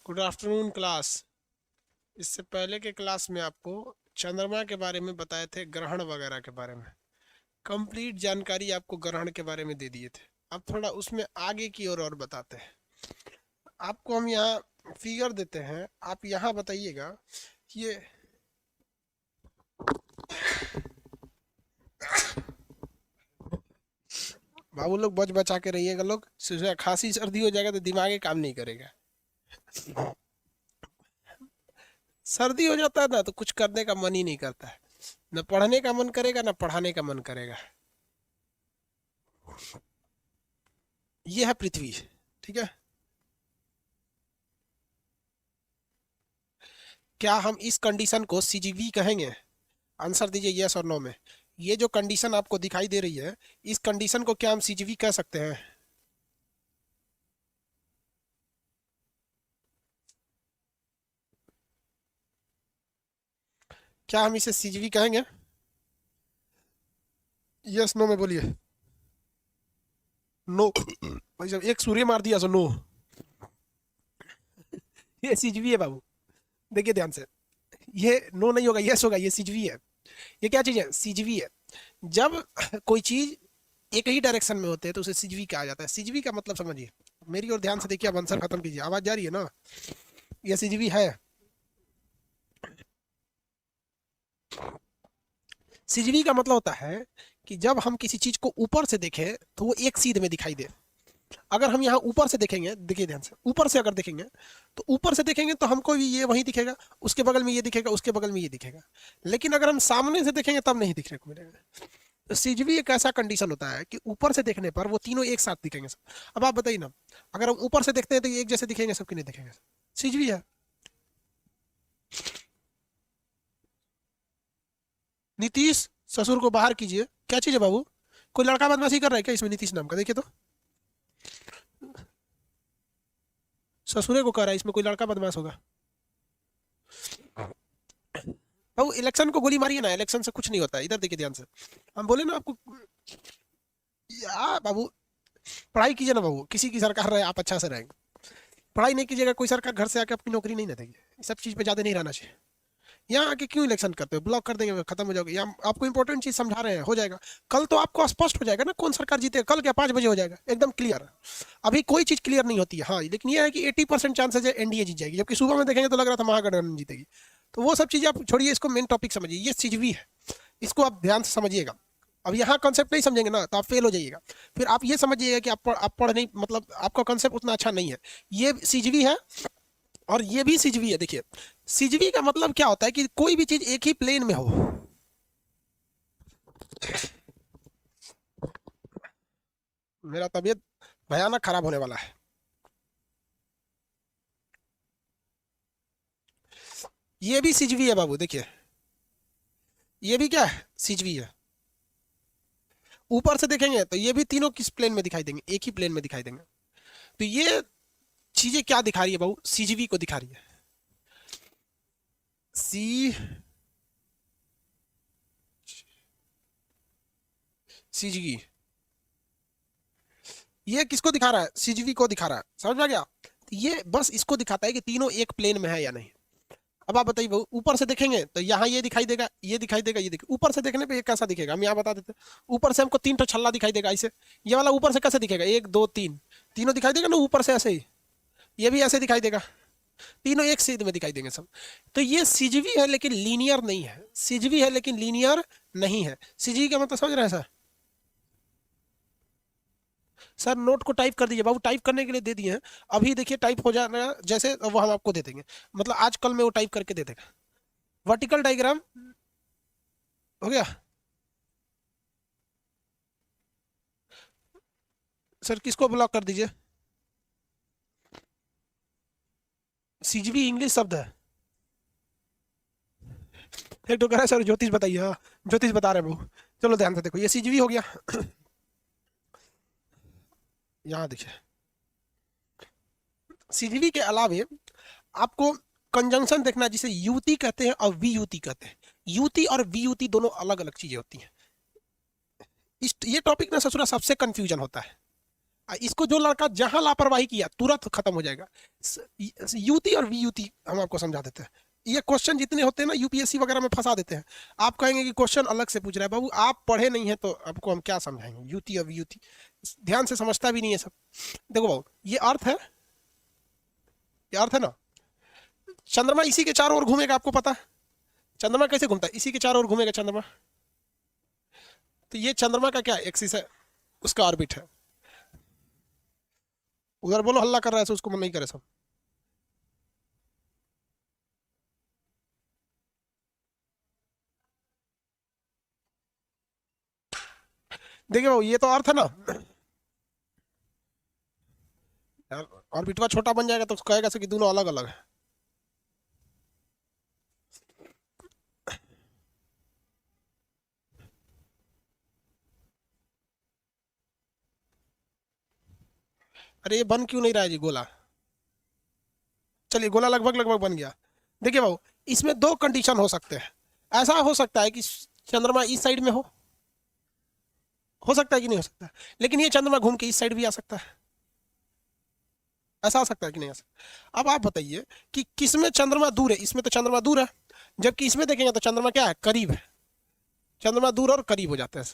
Good afternoon class. इससे पहले के क्लास में आपको चंद्रमा के बारे में बताए थे, ग्रहण वगैरह के बारे में कंप्लीट जानकारी आपको ग्रहण के बारे में दे दिए थे। अब थोड़ा उसमें आगे की ओर और बताते हैं। आपको हम यहाँ फिगर देते हैं, आप यहाँ बताइएगा। ये बाबू लोग बच बचा के रहिएगा लोग, खांसी सर्दी हो जाएगा तो दिमाग ही काम नहीं करेगा। सर्दी हो जाता है ना तो कुछ करने का मन ही नहीं करता है, न पढ़ने का मन करेगा न पढ़ाने का मन करेगा। ये है पृथ्वी, ठीक है। क्या हम इस कंडीशन को सीजीवी कहेंगे? आंसर दीजिए यस और नो में। ये जो कंडीशन आपको दिखाई दे रही है, इस कंडीशन को क्या हम सीजीवी कह सकते हैं? क्या हम इसे सीजीवी कहेंगे? यस नो में बोलिए। नो भाई साहब, एक सूर्य मार दिया सो नो। ये सीजीवी है बाबू, देखिए ध्यान से। ये नो नहीं होगा, यस होगा। ये सीजीवी है। ये क्या चीज है? सीजीवी है। जब कोई चीज एक ही डायरेक्शन में होते हैं तो उसे सीजीवी कहा जाता है। सीजीवी का मतलब समझिए, मेरी ओर ध्यान से देखिए। अब आंसर खत्म कीजिए। आवाज जा रही है ना? ये सीजीवी है। सीजीवी का मतलब होता है कि जब हम किसी चीज को ऊपर से देखें तो वो एक सीध में दिखाई दे। अगर हम यहाँ ऊपर से देखेंगे, देखिए ध्यान से, ऊपर से अगर देखेंगे तो ऊपर से देखेंगे तो हमको भी ये वही दिखेगा, उसके बगल में ये दिखेगा, उसके बगल में ये दिखेगा। लेकिन अगर हम सामने से देखेंगे तब नहीं दिखने को मिलेगा। तो सीजीवी एक ऐसा कंडीशन होता है कि ऊपर से देखने पर वो तीनों एक साथ दिखेंगे सब। अब आप बताइए ना, अगर हम ऊपर से देखते हैं तो ये एक जैसे दिखेंगे सबके? नहीं दिखेंगे। सीजीवी है। नीतीश, ससुर को बाहर कीजिए। क्या चीज है बाबू? कोई लड़का बदमाशी कर रहा है क्या इसमें? नीतीश नाम का देखिए तो, ससुरे को कह रहा है, इसमें कोई लड़का बदमाश होगा? बाबू इलेक्शन को गोली मारिए ना, इलेक्शन से कुछ नहीं होता है। इधर देखिए ध्यान से, हम बोले ना आपको। या बाबू, पढ़ाई कीजिए ना बाबू। किसी की सरकार रहे, आप अच्छा से रहेंगे। पढ़ाई नहीं कीजिएगा, कोई सरकार घर से आके आपकी नौकरी नहीं ना देगी। इस सब चीज पे ज्यादा नहीं रहना चाहिए। यहाँ आके क्यों इलेक्शन करते हो? ब्लॉक कर देंगे, खत्म हो जाओगे। यहाँ आपको इंपॉर्टेंट चीज समझा रहे हैं, हो जाएगा। कल तो आपको स्पष्ट हो जाएगा ना कौन सरकार जीतेगा। कल क्या 5 बजे हो जाएगा एकदम क्लियर। अभी कोई चीज क्लियर नहीं होती है। हाँ, लेकिन ये है कि 80% चांसेस है एनडीए जीत जाएगी, जबकि सुबह में देखेंगे तो लग रहा था महागठबंधन जीतेगी। तो वो सब चीजें आप छोड़िए, इसको मेन टॉपिक समझिए। ये सीजीवी है, इसको आप ध्यान से समझिएगा। अब यहाँ कॉन्सेप्ट नहीं समझेंगे ना तो आप फेल हो जाइएगा। फिर आप ये समझिएगा कि आप पढ़ नहीं, मतलब आपका कॉन्सेप्ट उतना अच्छा नहीं है। ये सीजीवी है और ये भी सीजीवी है। देखिए, सीजीवी का मतलब क्या होता है कि कोई भी चीज एक ही प्लेन में हो। मेरा तबीयत भयानक खराब होने वाला है। ये भी सीजीवी है बाबू, देखिए। ये भी क्या है? सीजीवी है। ऊपर से देखेंगे तो ये भी तीनों किस प्लेन में दिखाई देंगे? एक ही प्लेन में दिखाई देंगे। तो ये चीजें क्या दिखा रही है बाबू? सीजीवी को दिखा रही है। सी सीजीवी ये किसको दिखा रहा है? सीजीवी को दिखा रहा है। समझ में आ गया? तो ये बस इसको दिखाता है कि तीनों एक प्लेन में है या नहीं। अब आप बताइए बाबू, ऊपर से देखेंगे तो यहाँ ये दिखाई देगा, ये दिखाई देगा, ये दिखेगा। ऊपर से देखने पे ये कैसा दिखेगा हम यहाँ बता देते हैं। ऊपर से हमको 3 छल्ला दिखाई देगा ऐसे। ये वाला ऊपर से कैसे दिखेगा? 1 2 3, तीनों दिखाई देगा ना ऊपर से ऐसे ही। ये भी ऐसे दिखाई देगा। तीनों एक सीध में दिखाई देंगे सब। तो ये सीजीवी है लेकिन लीनियर नहीं है। सीजीवी है लेकिन लीनियर नहीं है। सीजीवी का मतलब समझ रहे हैं सर? सर नोट को टाइप कर दीजिए बाबू, टाइप करने के लिए दे दिए हैं। अभी देखिए टाइप हो जाना जैसे वो हम आपको दे देंगे, मतलब आज कल में वो टाइप करके दे देगा। वर्टिकल डायग्राम हो गया। सर किसको ब्लॉक कर दीजिए? सीजीवी इंग्लिश शब्द है। एक तो कह रहा है सर ज्योतिष बताइए। हाँ, ज्योतिष बता रहे हैं वो। चलो ध्यान से देखो, ये सीजीवी हो गया। यहाँ देखिए, सीजीवी के अलावे आपको कंजंक्शन देखना है, जिसे युति कहते हैं और वियुति कहते हैं। युति और वियुति दोनों अलग अलग चीजें होती हैं। ये टॉपिक ना ससुरा सबसे कंफ्यूजन होता है। इसको जो लड़का जहां लापरवाही किया तुरंत खत्म हो जाएगा। यूटी और वीयूटी हम आपको समझा देते हैं। ये क्वेश्चन जितने होते हैं ना यूपीएससी वगैरह में फंसा देते हैं। आप कहेंगे कि क्वेश्चन अलग से पूछ रहा है, बाबू आप पढ़े नहीं है तो आपको हम क्या समझाएंगे, यूटी और वीयूटी ध्यान से समझता भी नहीं है सब। देखो बाबू ये अर्थ है, ये अर्थ है ना, चंद्रमा इसी के चारों ओर घूमेगा, आपको पता है चंद्रमा कैसे घूमता है, इसी के चारों ओर घूमेगा चंद्रमा। तो ये चंद्रमा का क्या एक्सिस है, उसका ऑर्बिट है। उधर बोलो हल्ला कर रहा है, उसको मन नहीं करे सब। देखिए बाबू ये तो अर्थ है ना, ऑर्बिटवा छोटा बन जाएगा तो उसको कहेगा कि दोनों अलग अलग है। अरे ये बन क्यों नहीं रहा है जी गोला, चलिए गोला लगभग लगभग बन गया। देखिए बाबू इसमें दो कंडीशन हो सकते हैं। ऐसा हो सकता है कि चंद्रमा इस साइड में हो सकता है कि नहीं हो सकता, लेकिन ये चंद्रमा घूम के इस साइड भी आ सकता है। ऐसा आ सकता है कि नहीं आ सकता। अब आप बताइए कि किसमें चंद्रमा दूर है, इसमें तो चंद्रमा दूर है, जबकि इसमें देखेंगे तो चंद्रमा क्या है, करीब है। चंद्रमा दूर और करीब हो जाता है।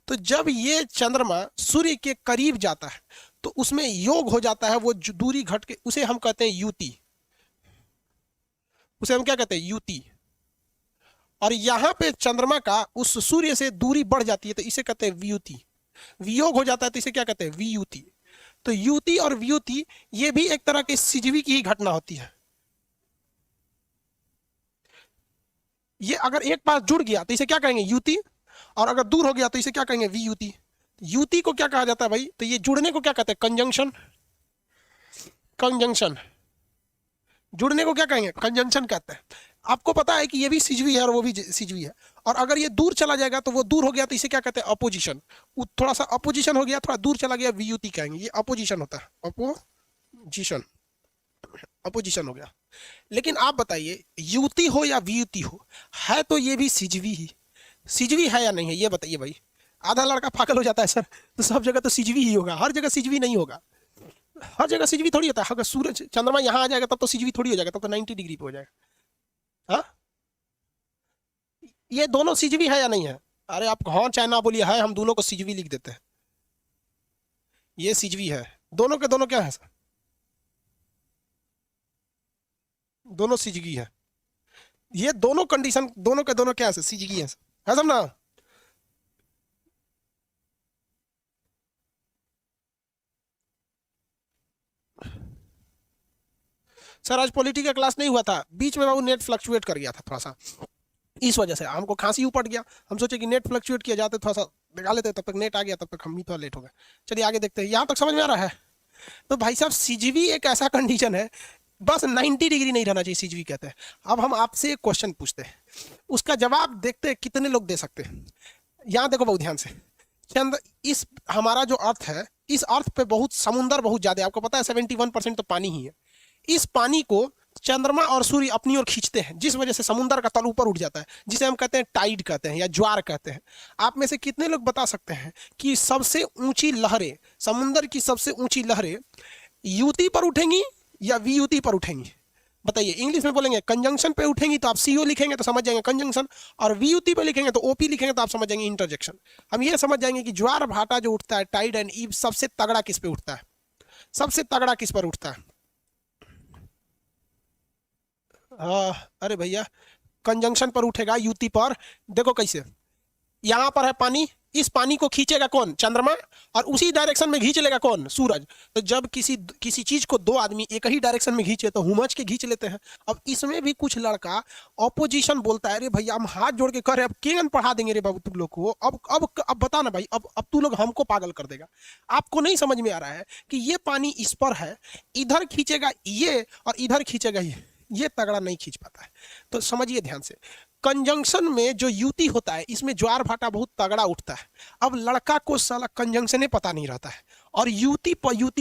तो जब ये चंद्रमा सूर्य के करीब जाता है तो उसमें योग हो जाता है, वो दूरी घट के, उसे हम कहते हैं युति। उसे हम क्या कहते हैं, युति। और यहां पे चंद्रमा का उस सूर्य से दूरी बढ़ जाती है तो इसे कहते हैं वियुति। वियोग हो जाता है तो इसे क्या कहते हैं, वियुति। तो युति और वियुति ये भी एक तरह की सिजवी की ही घटना होती है। ये अगर एक पास जुड़ गया तो इसे क्या कहेंगे, युति, और अगर दूर हो गया तो इसे क्या कहेंगे, वियुति। युति को क्या कहा जाता है भाई, तो ये जुड़ने को क्या कहते हैं, कंजंक्शन। कंजंक्शन जुड़ने को क्या कहेंगे, कंजंक्शन कहते हैं। आपको पता है कि ये भी सिजवी है और वो भी सिजवी है। और अगर ये दूर चला जाएगा तो वो दूर हो गया तो इसे क्या कहते हैं, अपोजिशन। थोड़ा सा अपोजिशन हो गया, थोड़ा दूर चला गया, वियुति कहेंगे। ये अपोजिशन होता है, अपोजिशन, अपोजिशन हो गया। लेकिन आप बताइए युति हो या वियुति हो, है तो ये भी सिजवी ही। सिजवी है या नहीं है ये बताइए भाई। आधा लड़का पागल हो जाता है सर, तो सब जगह तो सिजवी ही होगा, हर जगह सिजवी नहीं होगा। हर जगह सिजवी थोड़ी होता है। अगर सूरज चंद्रमा यहाँ आ जाएगा तब तो सिजवी थोड़ी हो जाएगा, तब तो 90 डिग्री पे हो जाएगा। हाँ ये दोनों सिजवी है या नहीं है, अरे आप हाँ चाहे ना बोलिए, है, हम दोनों को सिजवी लिख देते हैं। ये सिजवी है, दोनों के दोनों क्या है सर, दोनों सिजगी है। ये दोनों कंडीशन दोनों के दोनों क्या है, सिजगी है सब ना। सर आज पॉलिटी का क्लास नहीं हुआ था, बीच में वो नेट फ्लक्चुएट कर गया था थोड़ा सा, इस वजह से हमको खांसी उपट गया। हम सोचे कि नेट फ्लक्चुएट किया जाते, थोड़ा सा लगा लेते, तब तक नेट आ गया, तब तक हम भी थोड़ा लेट हो गए। चलिए आगे देखते हैं, यहाँ तक समझ में आ रहा है। तो भाई साहब सिजवी एक ऐसा कंडीशन है, बस 90 डिग्री नहीं रहना चाहिए, सिजवी कहते हैं। अब हम आपसे एक क्वेश्चन पूछते हैं, उसका जवाब देखते हैं कितने लोग दे सकते हैं। यहाँ देखो बहुत ध्यान से, चंद्र इस हमारा जो अर्थ है, इस अर्थ पे बहुत समुंदर बहुत ज्यादा है, आपको पता है 71% तो पानी ही है। इस पानी को चंद्रमा और सूर्य अपनी ओर खींचते हैं, जिस वजह से समुद्र का तल ऊपर उठ जाता है, जिसे हम कहते हैं टाइड कहते हैं या ज्वार कहते हैं। आप में से कितने लोग बता सकते हैं कि सबसे ऊंची लहरें, समुद्र की सबसे ऊंची लहरें युति पर उठेंगी या वियुति पर उठेंगी? बताइए। इंग्लिश में बोलेंगे कंजंक्शन पे उठेंगी तो आप सीओ लिखेंगे तो समझ जाएंगे कंजंक्शन, और वियुति पे लिखेंगे तो ओपी लिखेंगे तो आप समझ जाएंगे इंटरजेक्शन। हम ये समझ जाएंगे कि ज्वार भाटा जो उठता है, टाइड एंड ईव, सबसे तगड़ा किस पे उठता है, सबसे तगड़ा किस पर उठता है? अरे भैया कंजंक्शन पर उठेगा, युति पर। देखो कैसे, यहां पर है पानी, इस पानी को खींचेगा कौन, चंद्रमा, और उसी डायरेक्शन में खींच लेगा कौन, सूरज। तो जब किसी किसी चीज को दो आदमी एक ही डायरेक्शन में खींचे तो हुमच के खींच लेते हैं। अब इसमें भी कुछ लड़का ऑपोजिशन बोलता है, अरे भैया हम हाथ जोड़ के कह रहे, अब केन पढ़ा देंगे रे बाबू तुम लोग को, अब बता ना भाई, अब तू लोग हमको पागल कर देगा। आपको नहीं समझ में आ रहा है कि ये पानी इस पर है, इधर खींचेगा ये और इधर खींचेगा ये तगड़ा नहीं खींच पाता है। तो समझिए ध्यान से, कंजंक्शन में जो युति होता है, इसमें ज्वार भाटा बहुत तगड़ा उठता है। अब लड़का को साला कंजंक्शन पता नहीं रहता है, और युति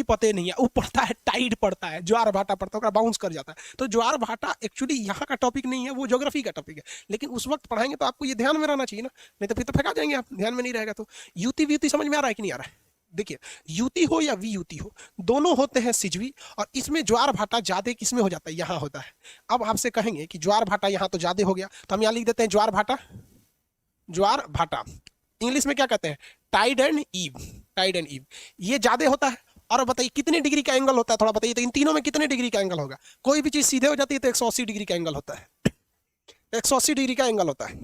पते नहीं है, वो पड़ता है टाइड पड़ता है, ज्वार भाटा पड़ता है, बाउंस कर जाता है। तो ज्वार भाटा एक्चुअली यहाँ का टॉपिक नहीं है, वो ज्योग्राफी का टॉपिक है, लेकिन उस वक्त पढ़ाएंगे तो आपको ये ध्यान में रहना चाहिए ना, नहीं तो फिर तो फेंका जाएंगे आप, ध्यान में नहीं रहेगा तो। युति व्युति समझ में आ रहा है कि नहीं आ रहा है? देखिए यूती हो या वी यूती हो, दोनों होते हैं सिजवी, और इसमें ज्वार भाटा ज्यादा किसमें हो जाता है, यहाँ होता है। अब आपसे कहेंगे कि ज्वार भाटा यहाँ तो ज्यादा हो गया, तो हम यहाँ लिख देते हैं ज्वार भाटा, ज्वार भाटा। इंग्लिश में क्या कहते हैं, tide and ebb, tide and ebb, ये ज्यादा होता है। और बताइए कितने डिग्री का एंगल होता है, थोड़ा बताइए तो इन तीनों में कितने डिग्री का एंगल होगा। कोई भी चीज सीधे हो जाती है तो 180 डिग्री का एंगल होता है, 180 डिग्री का एंगल होता है,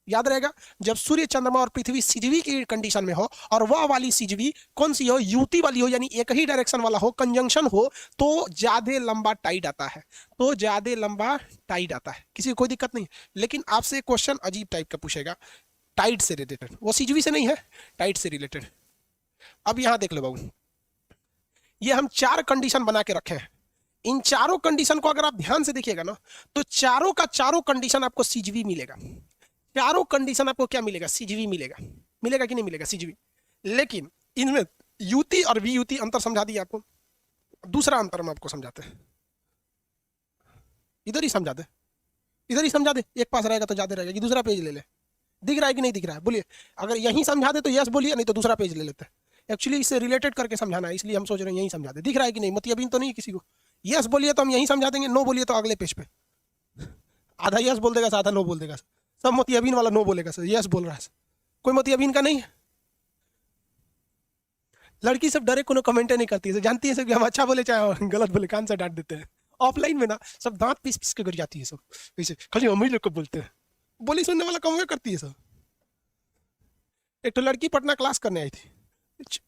याद रहेगा। जब सूर्य चंद्रमा और पृथ्वी सिजवी की कंडीशन में हो, और वह वाली सिजवी कौन सी हो, युति वाली हो, यानी एक ही डायरेक्शन वाला हो, कंजंक्शन हो, तो ज्यादा लंबा टाइड आता है, तो ज्यादा लंबा टाइड आता है, किसी को कोई दिक्कत नहीं। लेकिन आपसे क्वेश्चन अजीब टाइप का पूछेगा, टाइड से रिलेटेड, वो सिजवी से नहीं है, टाइड से रिलेटेड। अब यहां देख लो बाबू, ये हम 4 कंडीशन बना के रखे हैं। इन चारों कंडीशन को अगर आप ध्यान से देखिएगा ना, तो चारों का चारों कंडीशन आपको सिजवी मिलेगा। चारों कंडीशन आपको क्या मिलेगा, सिजवी मिलेगा, मिलेगा कि नहीं मिलेगा, सिजवी। लेकिन इनमें युति और वियुति अंतर समझा दिया आपको। दूसरा अंतर हम आपको समझाते हैं, इधर ही समझा दे, इधर ही समझा दे, एक पास रहेगा तो ज्यादा रहेगा, कि दूसरा पेज ले ले, दिख रहा है कि नहीं दिख रहा है, बोलिए। अगर यहीं समझा दे तो यस बोलिए, नहीं तो दूसरा पेज ले लेते हैं। एक्चुअली इससे रिलेटेड करके समझाना है, इसलिए हम सोच रहे हैं यहीं समझा दे। दिख रहा है कि नहीं, मोतियाबिंद तो नहीं है किसी को। यस बोलिए तो हम यहीं समझा देंगे, नो बोलिए तो अगले पेज पे। आधा यस बोल देगा, आधा नो बोल देगा, सब मोतियाबिंद वाला नो बोलेगा सर, यस बोल रहा है। कोई मोतियाबिंद का नहीं है। लड़की सब डरे कोनो कमेंट नहीं करती है, जानती है सब कि हम अच्छा बोले चाहे गलत बोले, कान से डांट देते हैं। ऑफलाइन में ना सब दांत पीस पीस के गिर जाती है सब, वैसे खाली हम ही लोग को बोलते हैं, बोली सुनने वाला कम करती है सब। एक तो लड़की पटना क्लास करने आई थी,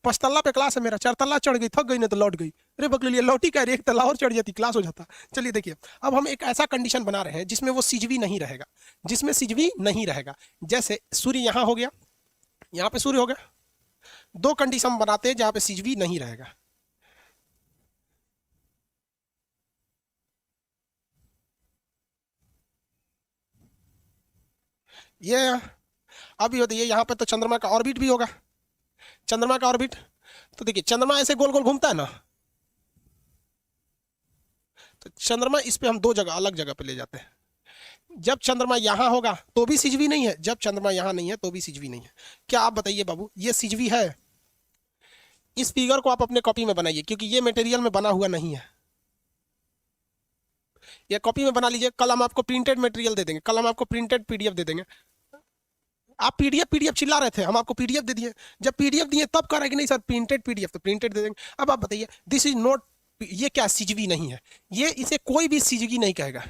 5 तल्ला पे क्लास है मेरा, 4 तल्ला चढ़ गई, थक गई, नहीं तो लौट गई। अरे बकले लिए लौटी का, 1 तल्ला और चढ़ जाती, क्लास हो जाता। चलिए देखिए, अब हम एक ऐसा कंडीशन बना रहे हैं जिसमें वो सिजवी नहीं रहेगा, जिसमें सिजवी नहीं रहेगा। जैसे सूर्य यहाँ हो गया, यहाँ पे सूर्य हो गया, 2 कंडीशन बनाते हैं जहां पे सिजवी नहीं रहेगा। ये अब ये बताइए, यहाँ पे तो चंद्रमा का ऑर्बिट भी होगा, चंद्रमा का ऑर्बिट। तो देखिए चंद्रमा ऐसे गोल गोल घूमता है ना, तो चंद्रमा इस पे हम 2 जगह अलग जगह पे ले जाते हैं। जब चंद्रमा यहां होगा तो भी सिजवी नहीं है, जब चंद्रमा यहां नहीं है तो भी सिजवी नहीं है। क्या आप बताइए बाबू, ये सिजवी है? इस फिगर को आप अपने कॉपी में बनाइए, क्योंकि ये मटेरियल में बना हुआ नहीं है। ये कॉपी में बना लीजिए, कल हम आपको प्रिंटेड मटेरियल दे देंगे, कल हम आपको प्रिंटेड पीडीएफ दे देंगे। आप पीडीएफ पीडीएफ चिल्ला रहे थे, हम आपको पीडीएफ दे दिए। जब पीडीएफ दिए तब कह रहे कि नहीं सर प्रिंटेड पीडीएफ, तो प्रिंटेड दे देंगे। अब आप बताइए, दिस इज नॉट, ये क्या सिजवी नहीं है, ये इसे कोई भी सिजवी नहीं कहेगा,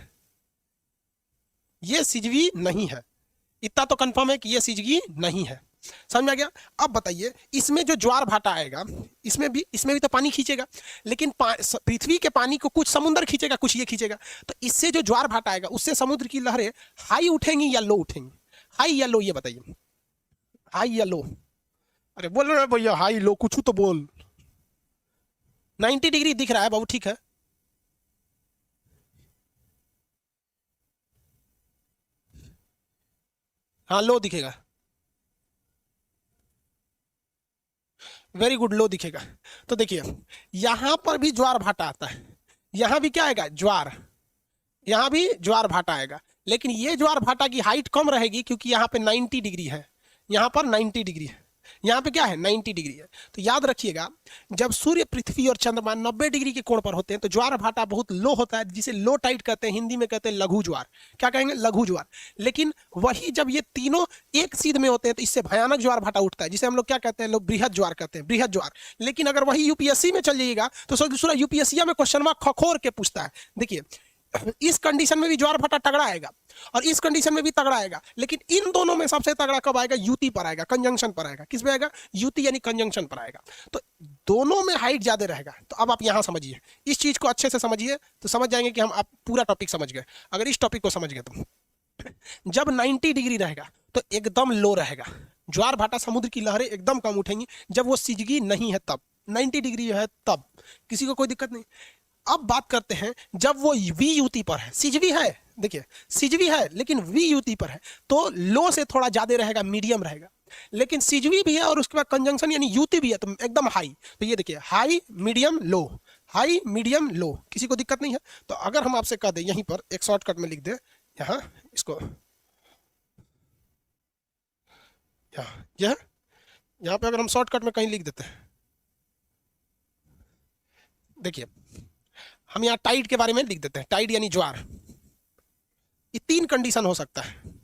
ये सिजवी नहीं है। इतना तो कंफर्म है कि ये सिजवी नहीं है, समझ में आ गया। अब बताइए, इसमें जो ज्वार भाटा आएगा, इसमें भी तो पानी खींचेगा, लेकिन पृथ्वी के पानी को कुछ समुद्र खींचेगा, कुछ ये खींचेगा। तो इससे जो ज्वार भाटा आएगा उससे समुद्र की लहरें हाई उठेंगी या लो उठेंगी, हाई या लो, ये बताइए, हाई या लो। अरे बोल रहे भैया हाई लो, कुछ तो बोल। 90 डिग्री दिख रहा है बाबू, ठीक है। हाँ लो दिखेगा, वेरी गुड, लो दिखेगा। तो देखिए यहां पर भी ज्वार भाटा आता है, यहां भी क्या आएगा, ज्वार, यहां भी ज्वार भाटा आएगा। लेकिन ये ज्वार भाटा की हाइट कम रहेगी, क्योंकि यहाँ पे 90 डिग्री है, यहाँ पर 90 डिग्री है, यहाँ पे क्या है, 90 डिग्री है। तो याद रखिएगा, जब सूर्य पृथ्वी और चंद्रमा 90 डिग्री के कोण पर होते हैं तो ज्वार भाटा बहुत लो होता है, जिसे लो टाइड कहते हैं, हिंदी में कहते हैं लघु ज्वार। क्या कहेंगे, लघु ज्वार। लेकिन वही जब ये तीनों एक सीध में होते हैं तो इससे भयानक ज्वार भाटा उठता है, जिसे हम लोग क्या कहते हैं, लोग बृहद ज्वार कहते हैं, बृहद ज्वार। लेकिन अगर वही यूपीएससी में चल जाइएगा तो दूसरा यूपीएससी में क्वेश्चन मार्क खखोर के पूछता है। देखिए इस कंडीशन में भी ज्वार भाटा तगड़ा आएगा और इस कंडीशन में भी तगड़ा आएगा, लेकिन इन दोनों में सबसे तगड़ा कब आएगा, युति पर आएगा, कंजंक्शन पर आएगा। किस पे आएगा, युति यानी कंजंक्शन पर आएगा। तो दोनों में हाइट ज्यादा रहेगा। तो अब आप यहां समझिए, इस चीज को अच्छे से समझिए तो समझ जाएंगे कि हम आप पूरा टॉपिक समझ गए। अगर इस टॉपिक को समझ गए तो जब 90 डिग्री रहेगा तो एकदम लो रहेगा, ज्वार भाटा समुद्र की लहरें एकदम कम उठेंगी। जब वो सिजगी नहीं है तब, 90 डिग्री है तब, किसी को कोई दिक्कत नहीं। अब बात करते हैं जब वो वी युति पर है, सिजवी है, देखिए सिजवी है लेकिन वी युति पर है, तो लो से थोड़ा ज्यादा रहेगा, मीडियम रहेगा। लेकिन सिजवी भी है और उसके बाद कंजंक्शन यानी युति भी है, तो एकदम हाई। तो ये देखिए high medium low, high medium low, किसी को दिक्कत नहीं है। तो अगर हम आपसे कह दें यहीं पर एक शॉर्टकट में लिख दे, यहाँ इसको, यहाँ पे अगर हम शॉर्टकट में कहीं लिख देते हैं, देखिए, हम यहाँ टाइड के बारे में लिख देते हैं, टाइड यानी ज्वार। ये तीन कंडीशन हो सकता है।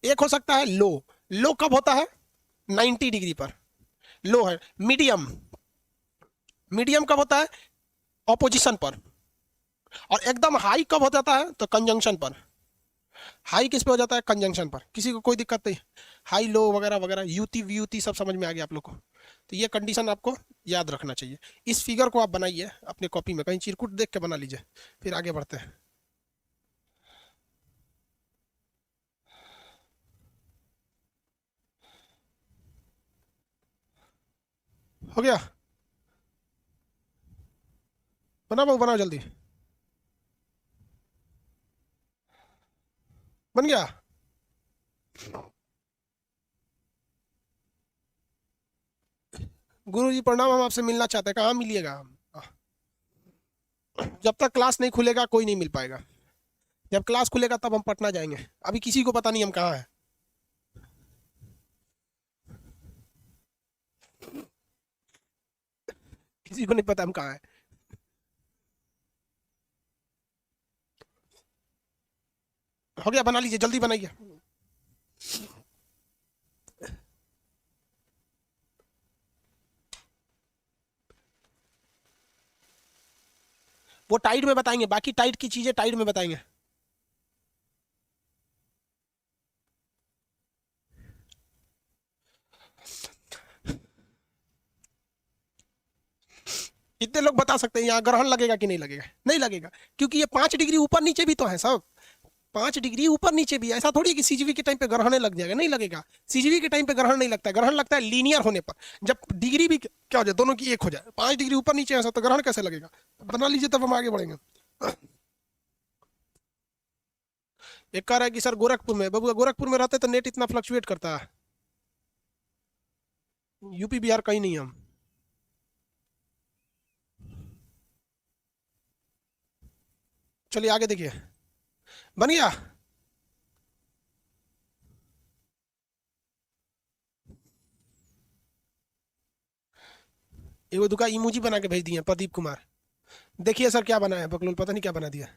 एक हो सकता है लो। लो कब होता है? 90 डिग्री पर लो है। मीडियम, मीडियम कब होता है? ऑपोजिशन पर। और एकदम हाई कब हो जाता है? तो कंजंक्शन पर। हाई किस पे हो जाता है? कंजंक्शन पर। किसी को कोई दिक्कत नहीं? हाई लो वगैरह वगैरह, यूटी व्यूटी सब समझ में आ गया आप लोग को? तो ये कंडीशन आपको याद रखना चाहिए। इस फिगर को आप बनाइए अपने कॉपी में, कहीं चिरकुट देख के बना लीजिए, फिर आगे बढ़ते हैं। हो गया? बनाओ बनाओ जल्दी। बन गया? गुरु जी प्रणाम, हम आपसे मिलना चाहते हैं, कहाँ मिलिएगा? जब तक क्लास नहीं खुलेगा कोई नहीं मिल पाएगा। जब क्लास खुलेगा तब हम पटना जाएंगे, अभी किसी को पता नहीं हम कहाँ हैं। किसी को नहीं पता हम कहाँ हैं। हो गया? बना लीजिए, जल्दी बनाइए। वो टाइड में बताएंगे, बाकी टाइड की चीजें टाइड में बताएंगे। कितने लोग बता सकते हैं यहाँ ग्रहण लगेगा कि नहीं लगेगा? नहीं लगेगा, क्योंकि ये 5 डिग्री ऊपर नीचे भी तो है सब। 5 डिग्री ऊपर नीचे भी, ऐसा थोड़ी है कि सीजीवी के टाइम पे ग्रहण लग जाएगा, नहीं लगेगा। सीजीवी के टाइम पे ग्रहण नहीं लगता है, ग्रहण लगता है लीनियर होने पर। जब डिग्री भी क्या हो जाए, दोनों की एक हो जाए, 5 डिग्री ऊपर नीचे ऐसा, तो ग्रहण कैसे लगेगा? बना लीजिए तब हम आगे बढ़ेंगे। एक कह रहा है कि सर गोरखपुर में, बाबू गोरखपुर में रहते तो नेट इतना फ्लक्चुएट करता है। यूपी बिहार कहीं नहीं हम। चलिए आगे देखिए। बन गया? ये दुका इमोजी बना के भेज दिए प्रदीप कुमार। देखिए सर क्या बना है, बकलोल पता नहीं क्या बना दिया।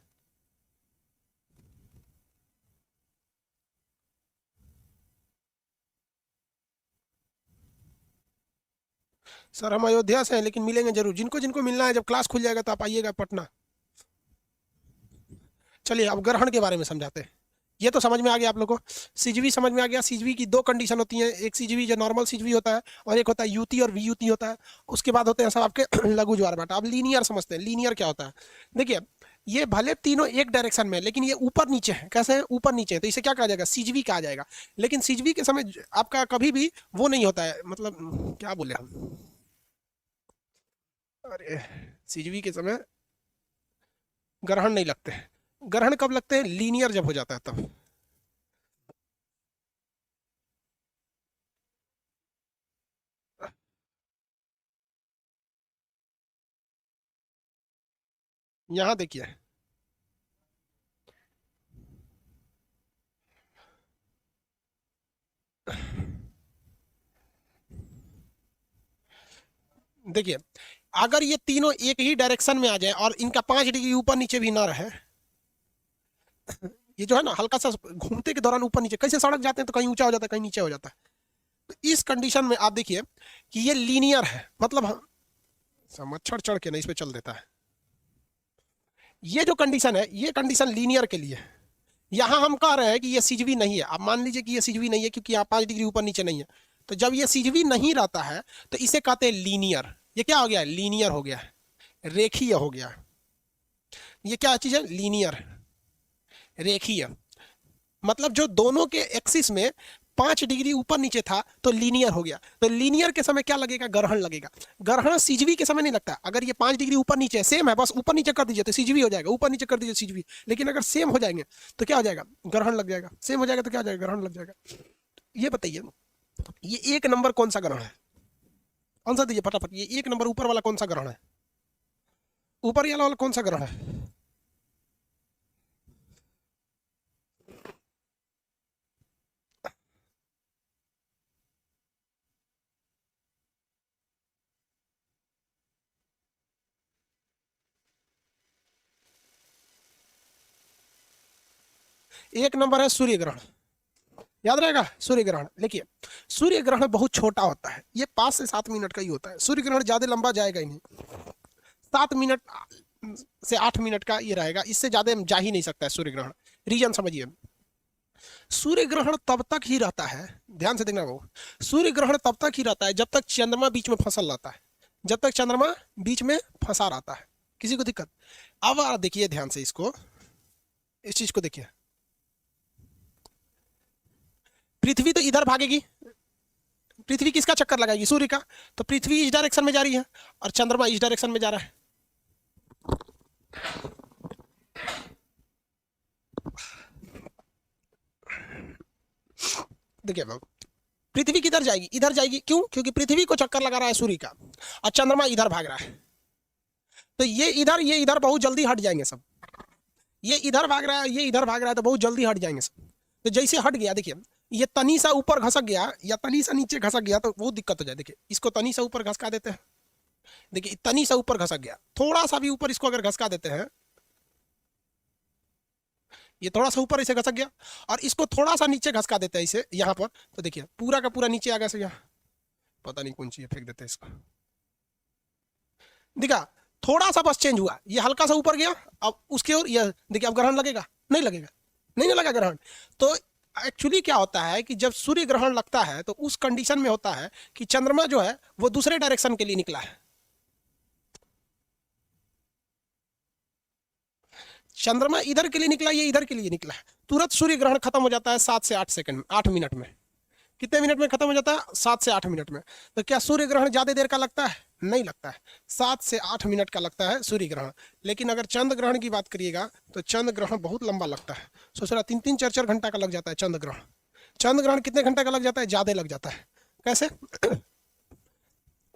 सर हम अयोध्या से हैं, लेकिन मिलेंगे जरूर, जिनको जिनको मिलना है, जब क्लास खुल जाएगा तो आप आइएगा पटना। चलिए अब ग्रहण के बारे में समझाते हैं। ये तो समझ में आ गया आप लोगों को। सीजीवी समझ में आ गया। सीजीवी की दो कंडीशन होती हैं, एक सीजीवी जो नॉर्मल सीजीवी होता है, और एक होता है यूटी और वीयूटी होता है। उसके बाद होते हैं सब आपके लघु ज्वार भाटा। अब लीनियर समझते हैं, लीनियर क्या होता है। देखिए, ये भले तीनों एक डायरेक्शन में है, लेकिन ये ऊपर नीचे है। कैसे है? ऊपर नीचे है, तो इसे क्या कहा जाएगा? सीजीवी कहा जाएगा। लेकिन सीजीवी के समय आपका कभी भी वो नहीं होता है, मतलब क्या बोले हम, अरे, सीजीवी के समय ग्रहण नहीं लगते हैं। ग्रहण कब लगते हैं? लीनियर जब हो जाता है तब। यहां देखिए, देखिए, अगर ये तीनों एक ही डायरेक्शन में आ जाए और इनका 5 डिग्री ऊपर नीचे भी ना रहे, ये जो है ना हल्का सा घूमते के दौरान ऊपर नीचे, कैसे सड़क जाते हैं तो कहीं ऊंचा हो जाता है कहीं नीचे हो जाता है। तो इस कंडीशन में आप देखिए कि ये लीनियर है, मतलब हम मच्छर चढ़ के नहीं, इस पे चल देता है। ये जो कंडीशन है, ये कंडीशन लीनियर के लिए है। यहां हम कह रहे हैं कि ये सीजवी नहीं है। आप मान लीजिए कि ये सीजवी नहीं है, क्योंकि यहाँ 5 डिग्री ऊपर नीचे नहीं है। तो जब ये सीजवी नहीं रहता है, तो इसे कहते हैं लीनियर। ये क्या हो गया? लीनियर हो गया, रेखीय हो गया। ये क्या चीज है? लीनियर, रेखीय। मतलब जो दोनों के एक्सिस में 5 डिग्री ऊपर नीचे था, तो लीनियर हो गया। तो लीनियर के समय क्या लगेगा? ग्रहण लगेगा। ग्रहण सीजवी के समय नहीं लगता। अगर ये 5 डिग्री ऊपर नीचे सेम है, बस ऊपर नीचे कर दीजिए तो सीजवी हो जाएगा, ऊपर नीचे कर दीजिए सीजवी। लेकिन अगर सेम हो जाएंगे तो क्या हो जाएगा? ग्रहण लग जाएगा। सेम हो जाएगा तो क्या हो जाएगा? ग्रहण लग जाएगा। ये बताइए, ये एक नंबर कौन सा ग्रहण है? आंसर दीजिए फटाफट। ये एक नंबर ऊपर वाला कौन सा ग्रहण है? ऊपर वाला कौन सा ग्रहण है? एक नंबर है सूर्य ग्रहण, याद रहेगा सूर्य ग्रहण। देखिए सूर्य ग्रहण बहुत छोटा होता है, ये 5 से 7 मिनट का ही होता है। सूर्य ग्रहण ज्यादा लंबा जाएगा ही नहीं, 7 मिनट से 8 मिनट का ये रहेगा, इससे ज्यादा जा ही नहीं सकता है सूर्य ग्रहण। रीजन समझिए, सूर्य ग्रहण तब तक ही रहता है, ध्यान से देखना वो, सूर्य ग्रहण तब तक ही रहता है जब तक चंद्रमा बीच में फसल रहता है, जब तक चंद्रमा बीच में फंसा रहता है। किसी को दिक्कत? अब देखिए ध्यान से इसको, इस चीज को देखिए, पृथ्वी तो इधर भागेगी, पृथ्वी किसका चक्कर लगाएगी? सूर्य का। तो पृथ्वी इस डायरेक्शन में जा रही है और चंद्रमा इस डायरेक्शन में जा रहा है। देखिए बाबू, पृथ्वी किधर जाएगी? इधर जाएगी। क्यों? क्योंकि पृथ्वी को चक्कर लगा रहा है सूर्य का और चंद्रमा इधर भाग रहा है। तो ये इधर बहुत जल्दी हट जाएंगे सब। ये इधर भाग रहा है, ये इधर भाग रहा है, तो बहुत जल्दी हट जाएंगे सब। तो जैसे हट गया, देखिए ये तनी सा ऊपर घसक गया या तनी सा नीचे घसक गया तो बहुत दिक्कत हो जाए। देखिए इसको तनी सा ऊपर घसका देते हैं, देखिए तनी सा ऊपर घसक गया, थोड़ा सा भी ऊपर इसको अगर घसका देते हैं, ये थोड़ा सा ऊपर इसे घसक गया, और इसको थोड़ा सा नीचे घसका देते हैं इसे यहाँ पर, तो देखिए पूरा का पूरा नीचे आ गया से यहाँ, पता नहीं कौन सी है, फेंक देते हैं इसको। दिखा, थोड़ा सा बस चेंज हुआ, ये हल्का सा ऊपर गया, अब उसके और ये देखिए, अब ग्रहण लगेगा? नहीं लगेगा, नहीं ना लगा ग्रहण। तो एक्चुअली क्या होता है कि जब सूर्य ग्रहण लगता है तो उस कंडीशन में होता है कि चंद्रमा जो है वो दूसरे डायरेक्शन के लिए निकला है, चंद्रमा इधर के लिए निकला, ये इधर के लिए निकला है। तुरंत सूर्य ग्रहण खत्म हो जाता है 7 से 8 सेकंड में, 8 मिनट में। कितने मिनट में खत्म हो जाता है? 7 से 8 मिनट में। तो क्या सूर्य ग्रहण ज्यादा देर का लगता है? नहीं लगता है, 7 से 8 मिनट का लगता है सूर्य ग्रहण। लेकिन अगर चंद्र ग्रहण की बात करिएगा तो चंद्र ग्रहण बहुत लंबा लगता है, सोच रहा 3-3 4-4 घंटा का लग जाता है चंद्र ग्रहण। चंद्र ग्रहण कितने घंटे का लग जाता है? ज्यादा लग जाता है। कैसे?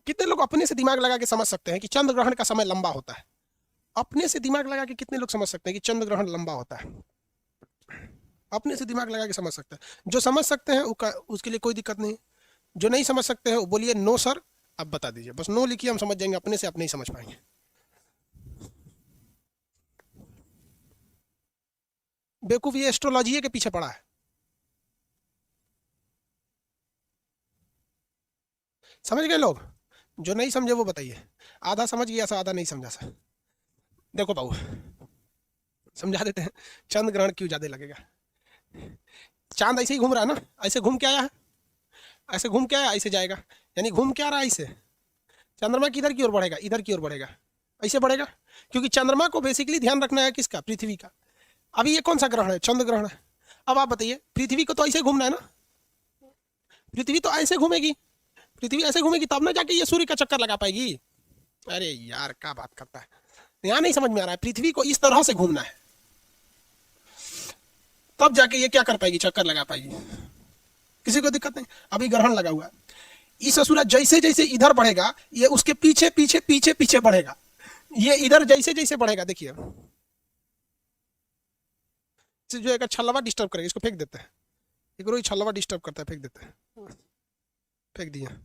कितने लोग अपने से दिमाग लगा के समझ सकते हैं कि चंद्र ग्रहण का समय लंबा होता है? अपने से दिमाग लगा के कितने लोग समझ सकते हैं कि चंद्र ग्रहण लंबा होता है? अपने से दिमाग लगा के समझ सकते हैं। जो समझ सकते हैं उसके लिए कोई दिक्कत नहीं, जो नहीं समझ सकते हैं वो बोलिए नो सर, अब बता दीजिए, बस नो लिखिए, हम समझ जाएंगे, अपने से अपने ही समझ पाएंगे। बेवकूफ ये एस्ट्रोलॉजी के पीछे पड़ा है, समझ गए लोग? जो नहीं समझे वो बताइए, आधा समझ गया सा, आधा नहीं समझा सा। देखो बाबू, समझा देते हैं चंद्र ग्रहण क्यों ज्यादा लगेगा। चांद ऐसे ही घूम रहा है ना, ऐसे घूम के आया है, ऐसे घूम के आया, ऐसे जाएगा, यानी घूम के आ रहा है ऐसे। चंद्रमा किधर की ओर बढ़ेगा? इधर की ओर बढ़ेगा, ऐसे बढ़ेगा, क्योंकि चंद्रमा को बेसिकली ध्यान रखना है किसका? पृथ्वी का। अभी ये कौन सा ग्रहण है? चंद्र ग्रहण है। अब आप बताइए, पृथ्वी को तो ऐसे घूमना है ना, पृथ्वी तो ऐसे घूमेगी, पृथ्वी ऐसे घूमेगी तब ना जाके ये सूर्य का चक्कर लगा पाएगी। अरे यार क्या बात करता है, यहाँ नहीं समझ में आ रहा है। पृथ्वी को इस तरह से घूमना है तब जाके ये क्या कर पाएगी? चक्कर लगा पाएगी। किसी को दिक्कत नहीं? अभी ग्रहण लगा हुआ है, इस सूरज जैसे जैसे इधर बढ़ेगा ये उसके पीछे पीछे पीछे पीछे बढ़ेगा, ये इधर जैसे जैसे बढ़ेगा, देखिए जो एक छल्लवा डिस्टर्ब करेगा, इसको फेंक देते हैं, एक रोज छल्लवा डिस्टर्ब करता है, फेंक देते हैं, फेंक दिया।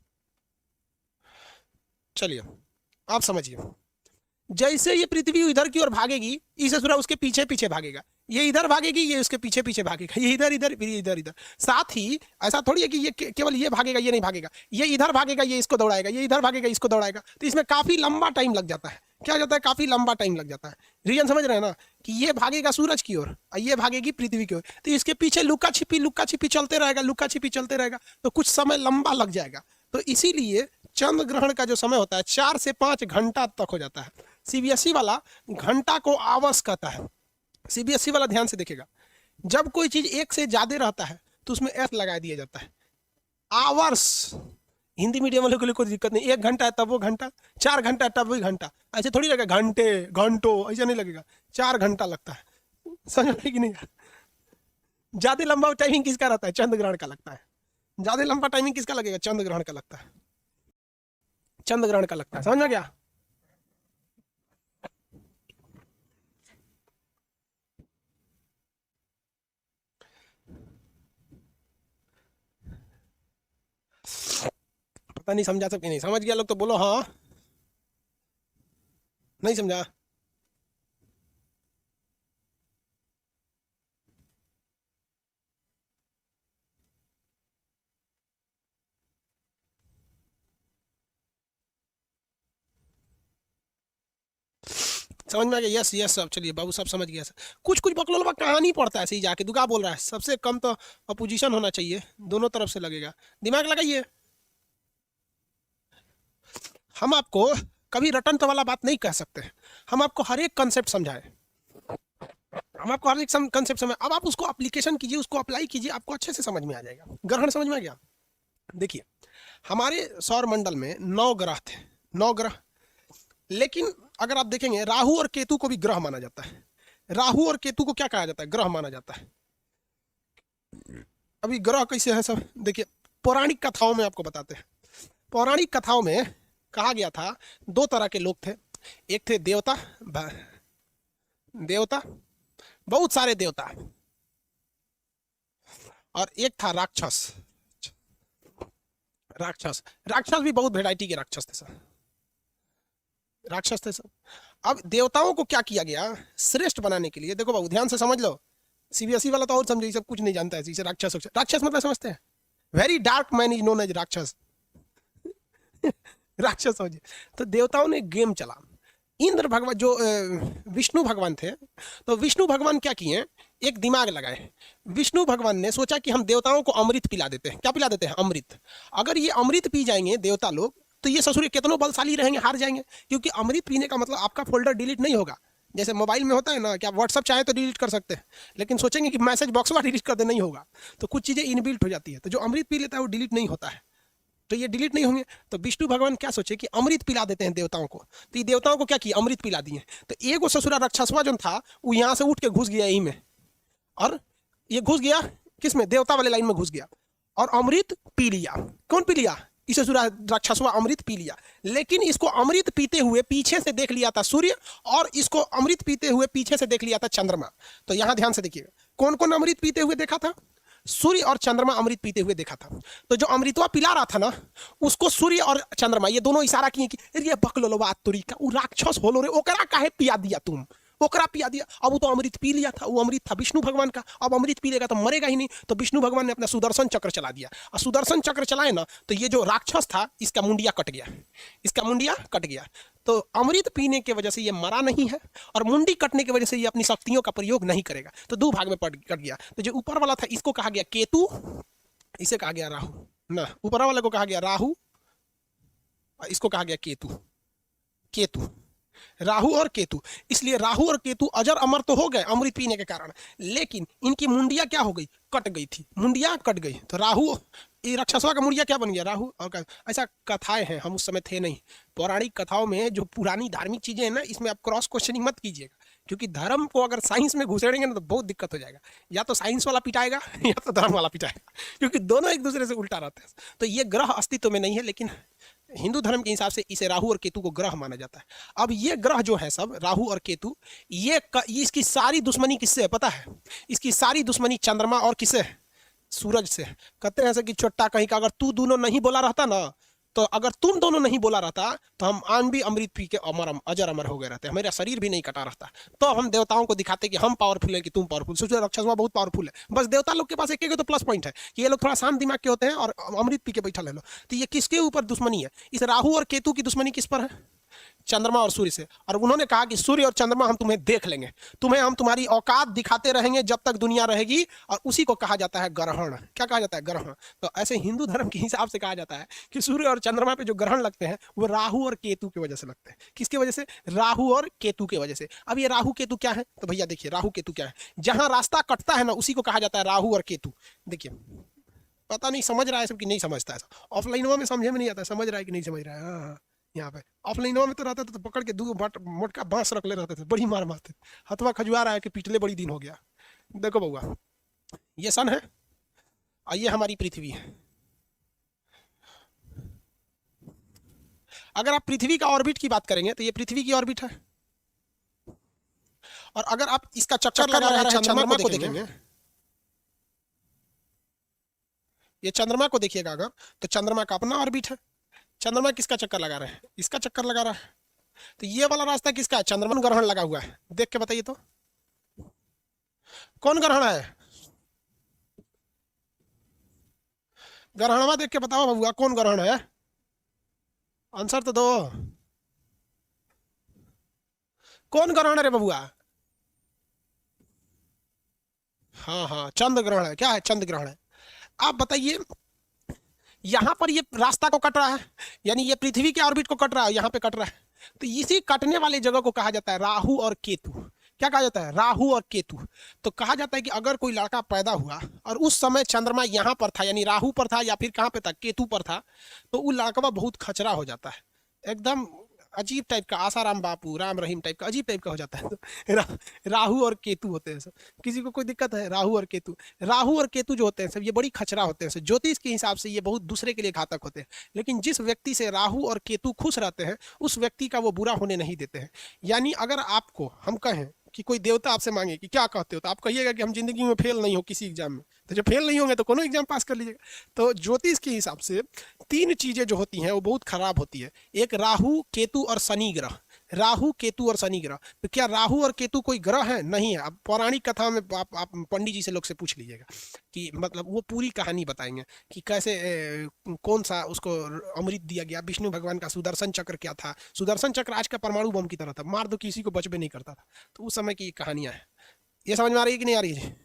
चलिए आप समझिए, जैसे ये पृथ्वी इधर की ओर भागेगी, इस सूरज उसके पीछे पीछे भागेगा, ये इधर भागेगी, ये उसके पीछे पीछे भागेगा, ये इधर इधर फिर इधर इधर। साथ ही ऐसा थोड़ी है कि ये केवल ये भागेगा ये नहीं भागेगा, ये इधर भागेगा ये इसको दौड़ाएगा, ये इधर भागेगा इसको दौड़ाएगा, तो इसमें काफी लंबा टाइम लग जाता है। क्या हो जाता है? काफी लंबा टाइम लग जाता है। रीजन समझ रहे हैं ना, कि ये भागेगा सूरज की ओर और ये भागेगी पृथ्वी की ओर, तो इसके पीछे लुका छिपी चलते रहेगा, लुका छिपी चलते रहेगा, तो कुछ समय लंबा लग जाएगा। तो इसीलिए चंद्र ग्रहण का जो समय होता है 4 से 5 घंटा तक हो जाता है। सीबीएसई वाला घंटा को आवर्स कहता है, सीबीएसई वाला ध्यान से देखेगा, जब कोई चीज एक से ज्यादा रहता है तो उसमें एस लगा दिया जाता है। आवर्स हिंदी मीडियम वालों के लिए कोई दिक्कत नहीं, 1 घंटा है तब वो घंटा, 4 घंटा है तब वो घंटा, ऐसे थोड़ी लगेगा घंटे घंटों, ऐसा नहीं लगेगा, 4 घंटा लगता है। समझ में कि नहीं? ज्यादा लंबा टाइमिंग किसका रहता है? चंद्र ग्रहण का लगता है। ज्यादा लंबा टाइमिंग किसका लगेगा? चंद्र ग्रहण का लगता है, चंद्र ग्रहण का लगता है। समझ में गया? पता नहीं समझा सब कि नहीं समझ गया लोग तो बोलो हाँ, नहीं समझा? समझ में आ गया? यस यस सब, चलिए बाबू सब समझ गया सर। कुछ कुछ बकलोल कहानी पढ़ता है ऐसे ही जाके, दुगा बोल रहा है सबसे कम तो अपोजिशन होना चाहिए, दोनों तरफ से लगेगा, दिमाग लगाइए। हम आपको कभी रटन तो वाला बात नहीं कह सकते, हम आपको हर एक कंसेप्ट समझाए, हम आपको हर एक कंसेप्ट समझ, अब आप उसको एप्लीकेशन कीजिए, उसको अप्लाई कीजिए, आपको अच्छे से समझ में आ जाएगा। ग्रहण समझ में आ गया? देखिए हमारे सौर मंडल में 9 ग्रह थे, 9 ग्रह, लेकिन अगर आप देखेंगे राहु और केतु को भी ग्रह माना जाता है। राहु और केतु को क्या कहा जाता है? ग्रह माना जाता है। अभी ग्रह कैसे है सब देखिए, पौराणिक कथाओं में आपको बताते हैं। पौराणिक कथाओं में कहा गया था 2 तरह के लोग थे, एक थे देवता, देवता, बहुत सारे देवता, और एक था राक्षस। राक्षस, राक्षस भी बहुत वेराइटी के राक्षस थे सर, राक्षस थे सर। अब देवताओं को क्या किया गया श्रेष्ठ बनाने के लिए, देखो बाबू ध्यान से समझ लो, सीबीएसई वाला तो और समझे, सब कुछ नहीं जानता है इसे। राक्षस, राक्षस मतलब समझते हैं? Very dark man is known as rakshas. राक्षस समझिए। तो देवताओं ने गेम चला, इंद्र भगवान जो विष्णु भगवान थे, तो विष्णु भगवान क्या किए, एक दिमाग लगाए। विष्णु भगवान ने सोचा कि हम देवताओं को अमृत पिला देते हैं। क्या पिला देते हैं? अमृत। अगर ये अमृत पी जाएंगे देवता लोग, तो ये ससुर कितनों बलशाली रहेंगे, हार जाएंगे, क्योंकि अमृत पीने का मतलब आपका फोल्डर डिलीट नहीं होगा। जैसे मोबाइल में होता है ना कि आप व्हाट्सअप चाहे तो डिलीट कर सकते हैं, लेकिन सोचेंगे कि मैसेज बॉक्स में डिलीट कर दे, नहीं होगा। तो कुछ चीज़ें इनबिल्ट हो जाती है, तो जो अमृत पी लेता है वो डिलीट नहीं होता है, तो ये डिलीट नहीं होंगे। तो विष्णु भगवान क्या सोचे कि अमृत पिला देते हैं देवताओं को, तो ये देवताओं को क्या किया, अमृत पिला दिए। तो एगो ससुरा राक्षसवा जो था वो यहाँ से उठ के घुस गया यही में, और ये घुस गया किस में, देवता वाले लाइन में घुस गया, और अमृत पी लिया। कौन पी लिया? इसे ससुरा राक्षसवा अमृत पी लिया। लेकिन इसको अमृत पीते हुए पीछे से देख लिया था सूर्य, और इसको अमृत पीते हुए पीछे से देख लिया था चंद्रमा। तो यहां ध्यान से देखिएगा, कौन कौन अमृत पीते हुए देखा था? सूर्य और चंद्रमा अमृत पीते हुए देखा था। तो जो अमृतवा पिला रहा था ना, उसको सूर्य और चंद्रमा ये दोनों इशारा किए कि अरे बकलो बात तुरी का वो राक्षस होलो रे, ओकरा काहे पिया दिया तुम, ओकरा पिया दिया। अब वो तो अमृत पी लिया था, वो अमृत था विष्णु भगवान का, अब अमृत पी लेगा तो मरेगा ही नहीं। तो विष्णु भगवान ने अपना सुदर्शन चक्र चला दिया, और सुदर्शन चक्र चलाए ना, तो ये जो राक्षस था इसका मुंडिया कट गया, इसका मुंडिया कट गया। तो अमृत पीने की वजह से ये मरा नहीं है, और मुंडी कटने की वजह से ये अपनी शक्तियों का प्रयोग नहीं करेगा, तो 2 भाग में कट गया। तो जो ऊपर वाला था इसको कहा गया केतु, इसे कहा गया राहु ना, ऊपर वाले को कहा गया राहु, और इसको कहा गया केतु। केतु, राहु और केतु, इसलिए राहु और केतु अजर अमर तो हो गए अमृत पीने के कारण, लेकिन इनकी मुंडिया क्या हो गई, कट गई थी, मुंडिया कट गई। तो राहु, ये राक्षसवा का मुंडिया क्या बन गया, राहु। और ऐसा कथाएं हैं, हम उस समय थे नहीं। पौराणिक कथाओं में जो पुरानी धार्मिक चीजें हैं ना, इसमें आप क्रॉस क्वेश्चनिंग मत कीजिएगा, क्योंकि धर्म को अगर साइंस में घुसेड़ेंगे ना तो बहुत दिक्कत हो जाएगा, या तो साइंस वाला पिटाएगा या तो धर्म वाला पिटाएगा, क्योंकि दोनों एक दूसरे से उल्टा रहते हैं। तो ये ग्रह अस्तित्व में नहीं है, लेकिन हिंदू धर्म के हिसाब से इसे राहु और केतु को ग्रह माना जाता है। अब ये ग्रह जो है सब राहु और केतु, ये इसकी सारी दुश्मनी किससे है पता है? इसकी सारी दुश्मनी चंद्रमा और किससे? सूरज से। कहते हैं ऐसे कि छोटा कहीं का अगर तू दोनों नहीं बोला रहता ना, तो अगर तुम दोनों नहीं बोला रहता तो हम आन भी अमृत पी के अमर अजर अमर हो गए रहते, हमारा शरीर भी नहीं कटा रहता। तो हम देवताओं को दिखाते कि हम पावरफुल है कि तुम पावरफुल। सोचो राक्षसवा बहुत पावरफुल है, बस देवता लोग के पास एक तो प्लस पॉइंट है कि ये लोग थोड़ा शांत दिमाग के होते हैं और अमृत पी के बैठा ले लो। तो ये किसके ऊपर दुश्मनी है? इस राहु और केतु की दुश्मनी किस पर है? चंद्रमा और सूर्य से। और उन्होंने कहा कि सूर्य और चंद्रमा हम तुम्हें देख लेंगे, तुम्हें हम तुम्हारी औकात दिखाते रहेंगे जब तक दुनिया रहेगी, और उसी को कहा जाता है ग्रहण। क्या कहा जाता है? ग्रहण। तो ऐसे हिंदू धर्म के हिसाब से कहा जाता है कि सूर्य और चंद्रमा पे जो ग्रहण लगते हैं वो राहु और केतु की वजह से लगते हैं। किसकी वजह से? राहु और केतु की वजह से। अब ये राहु केतु क्या है? तो भैया देखिए राहु केतु क्या है, जहां रास्ता कटता है ना उसी को कहा जाता है राहु और केतु। देखिए पता नहीं समझ रहा है सब कि नहीं समझता है, ऑफलाइन में समझे में नहीं आता, समझ रहा है कि नहीं समझ रहा है? हाँ, यहाँ पे ऑफलाइन में तो रहता था तो पकड़ के 2 मोटका बांस रख ले रहते थे, बड़ी मार मारते, हथवा खजुआ रहा है कि पिछले बड़ी दिन हो गया। देखो बउआ, ये सन है और ये हमारी पृथ्वी है। अगर आप पृथ्वी का ऑर्बिट की बात करेंगे तो ये पृथ्वी की ऑर्बिट है, और अगर आप इसका चक्कर लगा रहे हैं चंद्रमा को देखेंगे, ये चंद्रमा को देखिएगा अगर, तो चंद्रमा का अपना ऑर्बिट है। चंद्रमा किसका चक्कर लगा रहे हैं? इसका चक्कर लगा रहा है। तो ये वाला रास्ता किसका है? चंद्रमा ग्रहण लगा हुआ है, देख के बताइए तो कौन ग्रहण है? ग्रहणवा देख के बताओ बबुआ, कौन ग्रहण है? आंसर तो दो। कौन ग्रहण है रे बबुआ? हाँ हाँ, चंद्र ग्रहण है। क्या है? चंद्र ग्रहण है। आप बताइए, यहां पर ये रास्ता को कट रहा है, यानी ये पृथ्वी के ऑर्बिट को कट रहा है, यहां पे कट रहा है। तो इसी कटने वाले जगह को कहा जाता है राहु और केतु। क्या कहा जाता है? राहु और केतु। तो कहा जाता है कि अगर कोई लड़का पैदा हुआ और उस समय चंद्रमा यहां पर था, यानी राहु पर था, या फिर कहां पे था, केतु पर था, तो वो लड़का बहुत खचरा हो जाता है, एकदम अजीब टाइप का, आसाराम बापू राम रहीम टाइप का, अजीब टाइप का हो जाता है। तो राहु और केतु होते हैं सब। किसी को कोई दिक्कत है? राहु और केतु, राहु और केतु जो होते हैं सब, ये बड़ी खचरा होते हैं सब। ज्योतिष के हिसाब से ये बहुत दूसरे के लिए घातक होते हैं, लेकिन जिस व्यक्ति से राहु और केतु खुश रहते हैं, उस व्यक्ति का वो बुरा होने नहीं देते हैं। यानी अगर आपको हम कहें कि कोई देवता आपसे मांगे कि क्या कहते हो, तो आप कहिएगा कि हम जिंदगी में फेल नहीं हो किसी एग्जाम में। तो जब फेल नहीं होंगे तो कोनो एग्जाम पास कर लीजिएगा। तो ज्योतिष के हिसाब से तीन चीजें जो होती हैं वो बहुत खराब होती है। एक राहु, केतु और शनि ग्रह। राहु, केतु और शनि ग्रह। तो क्या राहु और केतु कोई ग्रह है? नहीं है। अब पौराणिक कथा में आप पंडित जी से लोग से पूछ लीजिएगा कि मतलब वो पूरी कहानी बताएंगे कि कैसे कौन सा उसको अमृत दिया गया, विष्णु भगवान का सुदर्शन चक्र क्या था। सुदर्शन चक्र आज का परमाणु बम की तरह था, मार दो किसी को बचबे नहीं करता था। तो उस समय की कहानियां हैं। ये समझ में आ रही है कि नहीं आ रही है?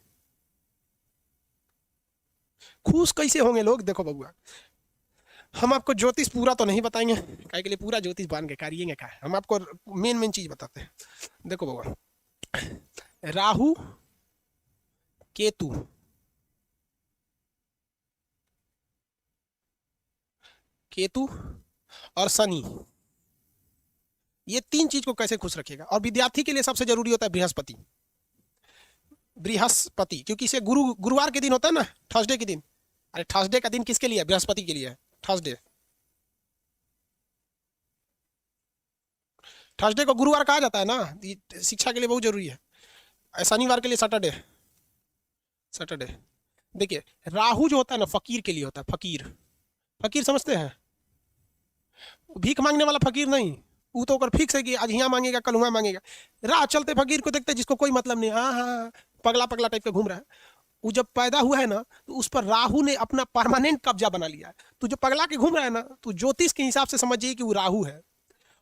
खुश कैसे होंगे लोग? देखो बबुआ, हम आपको ज्योतिष पूरा तो नहीं बताएंगे, काहे के लिए पूरा ज्योतिष बांध के करिएंगे क्या? हम आपको मेन मेन चीज बताते हैं। देखो बबुआ, राहु, केतु, केतु और शनि, ये तीन चीज को कैसे खुश रखेगा? और विद्यार्थी के लिए सबसे जरूरी होता है बृहस्पति। बृहस्पति, क्योंकि इसे गुरुवार के दिन होता है ना, थर्सडे के दिन। अरे थर्सडे का दिन किसके लिए है? बृहस्पति के लिए है थर्सडे। थर्सडे को गुरुवार कहा जाता है ना, शिक्षा के लिए बहुत जरूरी है। शनिवार के लिए सैटरडे। सैटरडे। देखिए, राहु जो होता है ना, फकीर के लिए होता है। फकीर, फकीर समझते हैं? भीख मांगने वाला फकीर नहीं। वो तो फिक्स है कि आज यहाँ मांगेगा कल वहाँ मांगेगा। राह चलते फकीर को देखते जिसको कोई मतलब नहीं, हाँ हाँ पगला पगला टाइप का घूम रहा है। वो जब पैदा हुआ है ना, तो उस पर राहु ने अपना परमानेंट कब्जा बना लिया है। तो जो पगला के घूम रहा है ना, तो ज्योतिष के हिसाब से समझिए कि वो राहु है।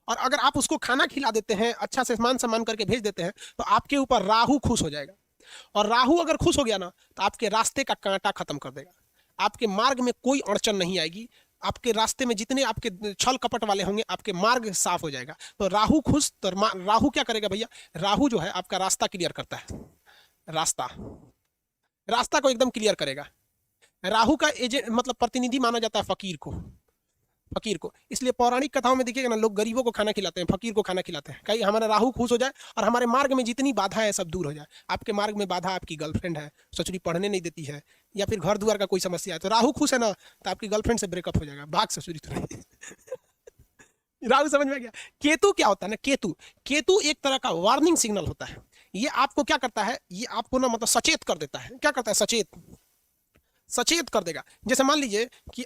और अगर आप उसको खाना खिला देते हैं, अच्छा से मान सम्मान करके भेज देते हैं, तो आपके ऊपर राहु खुश हो जाएगा। और राहु अगर खुश हो गया ना, तो आपके रास्ते का कांटा खत्म कर देगा। आपके मार्ग में कोई अड़चन नहीं आएगी। आपके रास्ते में जितने आपके छल कपट वाले होंगे, आपके मार्ग साफ हो जाएगा। तो राहु खुश, तो राहु क्या करेगा भैया? राहु जो है आपका रास्ता क्लियर करता है। रास्ता, रास्ता को एकदम क्लियर करेगा। राहु का एजेंट मतलब प्रतिनिधि माना जाता है फकीर को। फकीर को इसलिए पौराणिक कथाओं में देखिएगा ना, लोग गरीबों को खाना खिलाते हैं, फकीर को खाना खिलाते हैं। कहीं हमारा राहु खुश हो जाए और हमारे मार्ग में जितनी बाधा है सब दूर हो जाए। आपके मार्ग में बाधा आपकी गर्लफ्रेंड है, सचुरी पढ़ने नहीं देती है, या फिर घर द्वार का कोई समस्या है, तो राहु खुश है ना, तो आपकी गर्लफ्रेंड से ब्रेकअप हो जाएगा, भाग ससुरी तो नहीं। राहु समझ में आ गया? केतु क्या होता है ना, केतु, केतु एक तरह का वार्निंग सिग्नल होता है। ये आपको क्या करता है? ये आपको ना मतलब सचेत कर देता है। क्या करता है? सचेत, सचेत कर देगा। जैसे मान लीजिए कि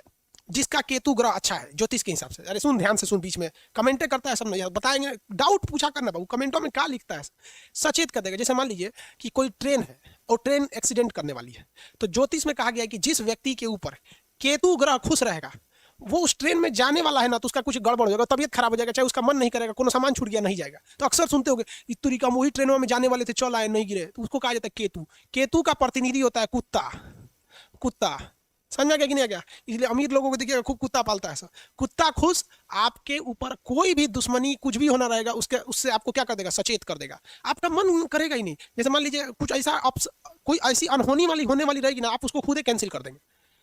जिसका केतु ग्रह अच्छा है ज्योतिष के हिसाब से, अरे सुन ध्यान से सुन, बीच में कमेंटे करता है सब नहीं बताएंगे, डाउट पूछा करना बाबू, कमेंटों में क्या लिखता है। सचेत कर देगा। जैसे मान लीजिए कि कोई ट्रेन है और ट्रेन एक्सीडेंट करने वाली है, तो ज्योतिष में कहा गया है कि जिस व्यक्ति के ऊपर केतु ग्रह खुश रहेगा, वो उस ट्रेन में जाने वाला है ना, तो उसका कुछ गड़बड़ हो जाएगा, तबियत खराब हो जाएगा, चाहे उसका मन नहीं करेगा, कोनो सामान छूट गया नहीं जाएगा। तो अक्सर सुनते होंगे इतनी कम वही ट्रेनों में जाने वाले थे, चल आए नहीं गिरे, तो उसको कहा जाता है केतु। केतु का प्रतिनिधि होता है कुत्ता। कुत्ता समझ में गया कि नहीं आ गया? इसलिए अमीर लोगों को देखिएगा खूब कुत्ता पालता है। कुत्ता खुश, आपके ऊपर कोई भी दुश्मनी कुछ भी होना रहेगा, उसके उससे आपको क्या कर देगा? सचेत कर देगा। आपका मन करेगा ही नहीं। जैसे मान लीजिए कुछ ऐसा कोई ऐसी अनहोनी वाली होने वाली रहेगी ना, आप उसको खुद ही कैंसिल कर देंगे।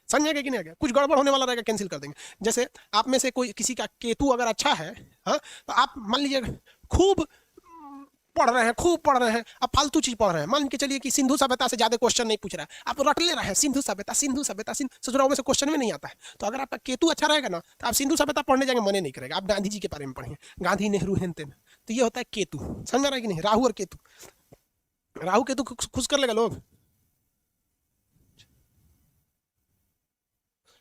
समझ में गया कि नहीं आ गया? कुछ गड़बड़ होने वाला रहेगा, कैंसिल कर देंगे। जैसे आप में से कोई किसी का केतु अगर अच्छा है, हाँ, तो आप मान लीजिए खूब पढ़ रहे हैं, खूब पढ़ रहे हैं, अब फालतू चीज पढ़ रहे हैं। मान के चलिए कि सिंधु सभ्यता से ज्यादा क्वेश्चन नहीं पूछ रहा है, आप रट ले रहे हैं सिंधु सभ्यता, सिंधु सभ्यता, ससुराल में से क्वेश्चन में नहीं आता है। तो अगर आपका केतु अच्छा रहेगा ना, तो आप सिंधु सभ्यता पढ़ने जाएंगे, मने नहीं करेगा। आप गांधी जी के बारे में पढ़ेंगे, गांधी नेहरू हेन तेन। तो ये होता है केतु। समझ रहा है कि नहीं? राहु और केतु, राहु केतु खुश कर लेगा लोग।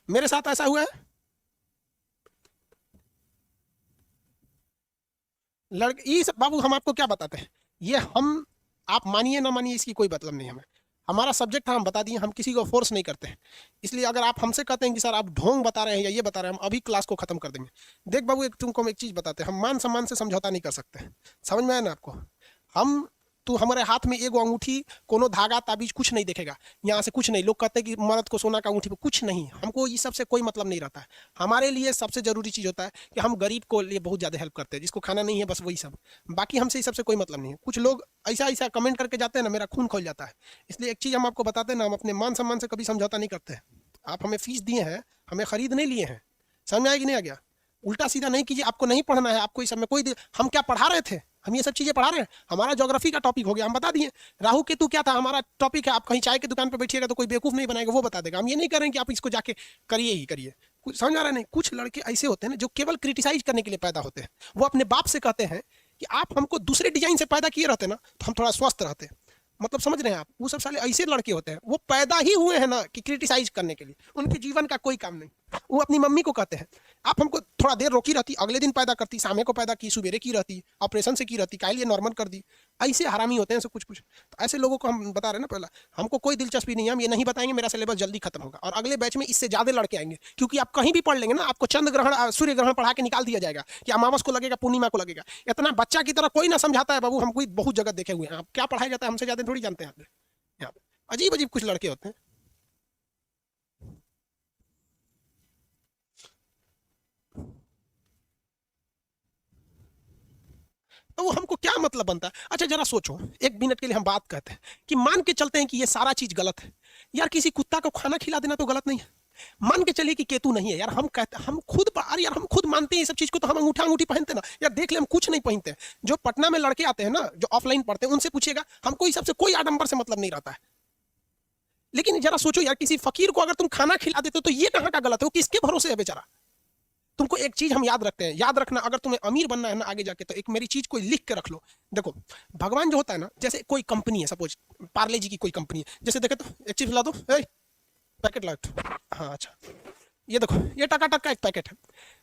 मेरे साथ ऐसा हुआ है। लड़के ये सब बाबू हम आपको क्या बताते हैं, ये हम आप मानिए ना मानिए इसकी कोई मतलब नहीं हमें। हमारा सब्जेक्ट है, हम बता दिए, हम किसी को फोर्स नहीं करते हैं। इसलिए अगर आप हमसे कहते हैं कि सर आप ढोंग बता रहे हैं या ये बता रहे हैं, हम अभी क्लास को खत्म कर देंगे। देख बाबू, एक तुमको हम एक चीज बताते हैं, हम मान सम्मान से समझौता नहीं कर सकते। समझ में आया ना आपको? हम तू हमारे हाथ में एगो अंगूठी कोनो धागा ताबीज कुछ नहीं देखेगा, यहाँ से कुछ नहीं। लोग कहते हैं कि मर्द को सोना का अंगूठी पे कुछ नहीं, हमको ये सबसे कोई मतलब नहीं रहता है। हमारे लिए सबसे जरूरी चीज़ होता है कि हम गरीब को लिए बहुत ज़्यादा हेल्प करते हैं, जिसको खाना नहीं है बस वही सब। बाकी हमसे ये सबसे कोई मतलब नहीं है। कुछ लोग ऐसा ऐसा कमेंट करके जाते हैं ना, मेरा खून खोल जाता है। इसलिए एक चीज़ हम आपको बताते हैं ना, हम अपने मान सम्मान से कभी समझौता नहीं करते हैं। आप हमें फीस दिए हैं, हमें खरीद नहीं लिए हैं। समझ में आया कि नहीं आ गया? उल्टा सीधा नहीं कीजिए। आपको नहीं पढ़ना है, आपको इस समय कोई हम क्या पढ़ा रहे थे? हम ये सब चीजें पढ़ा रहे हैं। हमारा ज्योग्राफी का टॉपिक हो गया, हम बता दिए। राहु केतु क्या था हमारा टॉपिक है। आप कहीं चाय की दुकान पर बैठिएगा तो कोई बेवकूफ नहीं बनाएगा, वो बता देगा। हम ये नहीं करें कि आप इसको जाके करिए ही करिए। कुछ समझ आ रहा नहीं? कुछ लड़के ऐसे होते हैं ना जो केवल क्रिटिसाइज करने के लिए पैदा होते हैं। वो अपने बाप से कहते हैं कि आप हमको दूसरे डिजाइन से पैदा किए रहते ना तो हम थोड़ा स्वस्थ रहते। मतलब समझ रहे हैं आप? वो सब साले ऐसे लड़के होते हैं, वो पैदा ही हुए हैं ना कि क्रिटिसाइज करने के लिए। उनके जीवन का कोई काम नहीं। वो अपनी मम्मी को कहते हैं आप हमको थोड़ा देर रोकी रहती, अगले दिन पैदा करती, शाम को पैदा की, सुबेरे की रहती, ऑपरेशन से की रहती, काहे लिए नॉर्मल कर दी। ऐसे हरामी होते हैं सब कुछ कुछ। तो ऐसे लोगों को हम बता रहे हैं ना, पहला हमको कोई दिलचस्पी नहीं है, हम ये नहीं बताएंगे मेरा सिलेबस जल्दी खत्म होगा और अगले बैच में इससे ज्यादा लड़के आएंगे। क्योंकि आप कहीं भी पढ़ लेंगे ना, आपको चंद्र ग्रहण सूर्य ग्रहण पढ़ा के निकाल दिया जाएगा कि अमावस को लगेगा, पूर्णिमा को लगेगा। इतना बच्चा की तरह कोई ना समझाता है बाबू। हम कोई बहुत जगह देखे हुए हैं, आप क्या पढ़ाया जाता है हमसे ज्यादा थोड़ी जानते हैं आप। यहाँ पे अजीब अजीब कुछ लड़के होते हैं। तो वो हमको क्या मतलब बनता है? अच्छा जरा सोचो, एक मिनट के लिए हम बात कहते हैं कि मान के चलते हैं कि ये सारा चीज गलत है। यार किसी कुत्ता को खाना खिला देना तो गलत नहीं है। मान के चलिए कि केतु नहीं है यार, हम कहते हम खुद अरे यार हम खुद मानते हैं ये सब चीज को, तो हम अंगूठा अंगूठी पहनते ना यार। देख ले हम कुछ नहीं पहनते। जो पटना में लड़के आते हैं ना, जो ऑफलाइन पढ़ते हैं, उनसे पूछिएगा, हमको इस सबसे कोई आडंबर से मतलब नहीं रहता है। लेकिन जरा सोचो यार, किसी फकीर को अगर तुम खाना खिला देते हो तो ये कहाँ का गलत है? वो किसके भरोसे है बेचारा? तुमको एक चीज हम याद रखते हैं, याद रखना, अगर तुम्हें अमीर बनना है ना आगे जाके, तो एक मेरी चीज कोई लिख के रख लो। देखो भगवान जो होता है ना, जैसे कोई कंपनी है, सपोज पार्ले जी की कोई कंपनी है, जैसे देखे तो एक चीज ला दो, पैकेट ला। हाँ अच्छा, ये देखो ये टकाटक का एक पैकेट है।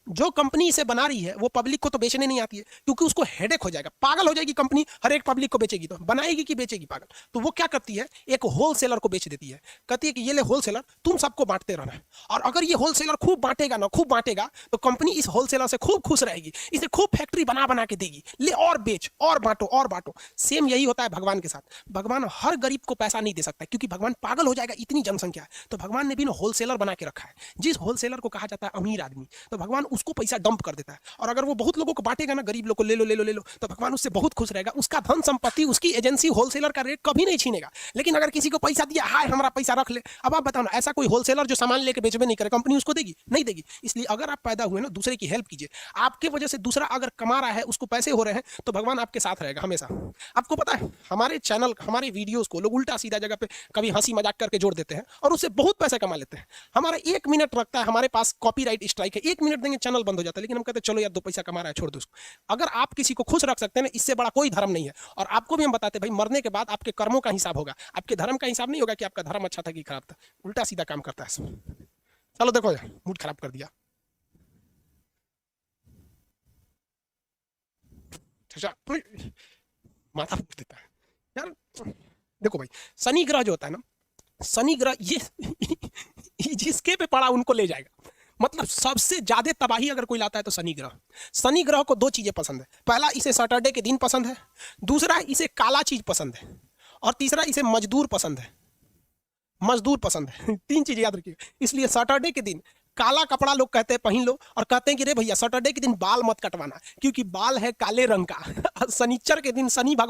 जो कंपनी इसे बना रही है वो पब्लिक को तो बेचने नहीं आती है, क्योंकि उसको हेडेक हो जाएगा, पागल हो जाएगी कंपनी। हर एक पब्लिक को बेचेगी तो बनाएगी कि बेचेगी? पागल। तो वो क्या करती है, एक होलसेलर को बेच देती है। कहती है कि ये ले होलसेलर, तुम सबको बांटते रहना है। और अगर ये होलसेलर खूब बांटेगा ना, खूब बांटेगा, तो कंपनी इस होलसेलर से खूब खुश रहेगी, इसे खूब फैक्ट्री बना बना के देगी, ले और बेच और बांटो और बांटो। सेम यही होता है भगवान के साथ। भगवान हर गरीब को पैसा नहीं दे सकता, क्योंकि भगवान पागल हो जाएगा, इतनी जनसंख्या है। तो भगवान ने भी होलसेलर बना के रखा है। जिस होलसेलर को कहा जाता है अमीर आदमी, तो भगवान उसको पैसा डंप कर देता है। और अगर वो बहुत लोगों को बांटेगा ना, गरीब लोग को ले लो ले लो ले लो, तो भगवान उससे बहुत खुश रहेगा। उसका धन संपत्ति, उसकी एजेंसी होलसेलर का रेट कभी नहीं छीनेगा। लेकिन अगर किसी को पैसा दिया, हाय हमारा पैसा रख ले, अब आप बताओ ना, ऐसा कोई होलसेलर जो सामान लेके बेचबे नहीं करे, कंपनी उसको देगी? नहीं देगी। इसलिए अगर आप पैदा हुए ना, दूसरे की हेल्प कीजिए। आपके वजह से दूसरा अगर कमा रहा है, उसको पैसे हो रहे हैं, तो भगवान आपके साथ रहेगा हमेशा। आपको पता है हमारे चैनल, हमारे वीडियोस को लोग उल्टा सीधा जगह पे कभी हंसी मजाक करके जोड़ देते हैं और उससे बहुत पैसा कमा लेते हैं। हमारा 1 मिनट रखता है, हमारे पास कॉपीराइट स्ट्राइक है, 1 मिनट देंगे चैनल बंद हो जाता है। लेकिन हम कहते हैं चलो यार 2 पैसा कमा रहा है, छोड़ दो उसको। अगर आप किसी को खुश रख सकते हैं ना, इससे बड़ा कोई धर्म नहीं है। और आपको भी हम बताते हैं भाई, मरने के बाद आपके कर्मों का हिसाब होगा, आपके धर्म का हिसाब नहीं होगा कि आपका धर्म अच्छा था कि खराब था। उल्टा सीधा काम करता है। चलो देखो यार, मूड खराब कर दिया। माथा फूट देता है यार। देखो भाई, शनि ग्रह जो होता है ना, शनि ग्रह ये जिसके पे पड़ा उनको ले जाएगा। मतलब सबसे ज्यादा तबाही अगर कोई लाता है तो शनि ग्रह। शनि ग्रह को 2 चीजें पसंद है। पहला, इसे सैटरडे के दिन पसंद है। दूसरा, इसे काला चीज पसंद है। और तीसरा, इसे मजदूर पसंद है। मजदूर पसंद है। 3 चीज याद रखिए। इसलिए सैटरडे के दिन काला कपड़ा लोग कहते हैं पहन लो, और कहते हैं कि रे भैया सैटरडे के दिन बाल मत कटवाना, क्योंकि बाल है काले रंग का। शनिचर के दिन शनि भगवान